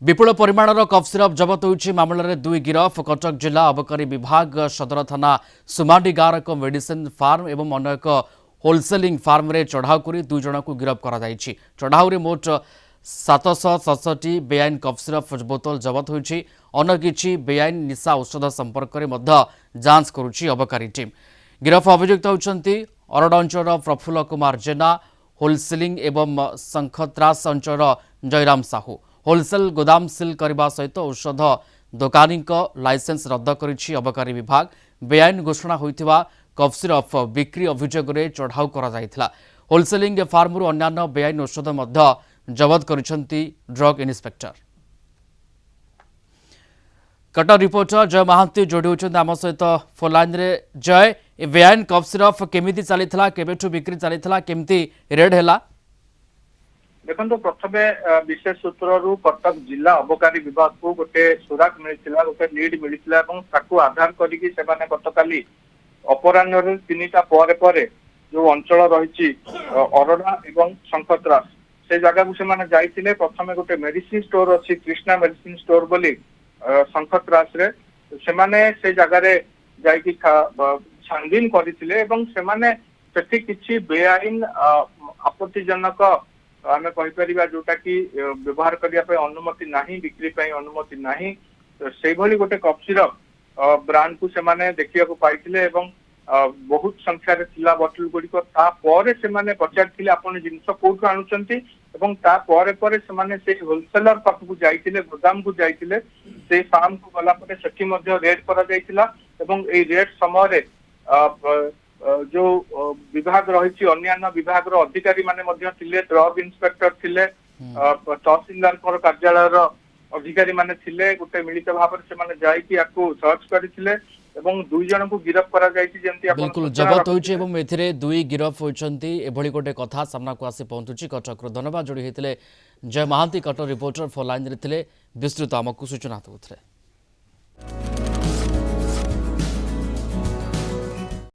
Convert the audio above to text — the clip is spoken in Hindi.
विपुल परिमाणर कफ सिरप जबत होइछि मामलाରେ दुई गिरफ कटक जिला अबकारी विभाग सदर थाना सुमाडी गाँव एक मेडिसिन फार्म एवं अन्य एक होलसेलिंग फार्म रे चढ़ाऊ कर दुई जन को गिरफ करा जाइछि। चढ़ाऊ रे मोट 767 बेआईन कफ सिरप बोतल जबत होइछि। अन्य किछि बेआईन निशा औषध संपर्क में जांच करुछि अबकारी टीम। गिरफ अभियुक्त होउछन्ति अरड अंचल प्रफुल्ल कुमार जेना, होलसेलिंग एवं शंखत्रास अंचल जयराम साहू। होलसेल गोदाम सिल करने सहित औषध दोकानी लाइसेंस रद्द करिछि अबकारी विभाग। बेआईन घोषणा होइथिबा कफ सिरप बिक्री अभियोग में चढ़ाऊ करा जायथिला। होलसेलिंग फार्मरू अन्यान्य बेआईन औषध मध्य जबत करिसंती ड्रग इन्स्पेक्टर। कटर रिपोर्टर जय महांती जोड़ी होइछन्ती आम सहित फोन लाइन रे। जय, बेआईन कफ सिरप केमिति चलीथिला, केबेठू बिक्री चलीथिला, केमिति रेड हैला? देखो प्रथमे विशेष सूत्रु कटक जिला अबकारी विभाग को गोटे सुराग मिलता, गोटे लीड मिलता और ताकू आधार करके गतकाली अपराह्न 3टा पर जो अंचल रही अरडा एवं शंखत्रास से जगह को से जाइए। प्रथमे गोटे मेडिसिन स्टोर अच्छी कृष्णा मेडिसिन स्टोर बोली शंखत्रास रे से जगह जाकि छानबीन करते किसी बेआईन आपत्तिजनक आम कहीपर जोटा कि व्यवहार करने अनुमति नहीं, बिक्री अनुमति नहीं, से गोटे कफ सिरप ब्रांड को से देखा पाई बहुत संख्यार बोतल गुड़िक से पचार आपन जिन कौटू आणुचंती से होलसेलर पाखक जाइए, गोदाम को जाइए, से फार्म को गला रेड कर रेड समय जो विभाग रही अन्य विभाग अधिकारी माने ड्रग इन्स्पेक्टर थिले, तहसीलदार कार्यालय अधिकारी माने थिले, गोटे मिलित भाव से जाइए सर्च करथिले एवं दुई जन को गिरफ करा जाइछि। जेंति आपण बिल्कुल जबत होइछि एवं एथिरे दुई गिरफ होइछन्ती एभली गोटे कथा सामना को आसी पहुंचुछि। कटक धन्यवाद जोड़ी हेतिले Jay Mohanty Cuttack reporter phone line रे थिले, विस्तृत आमको सूचना दउथले।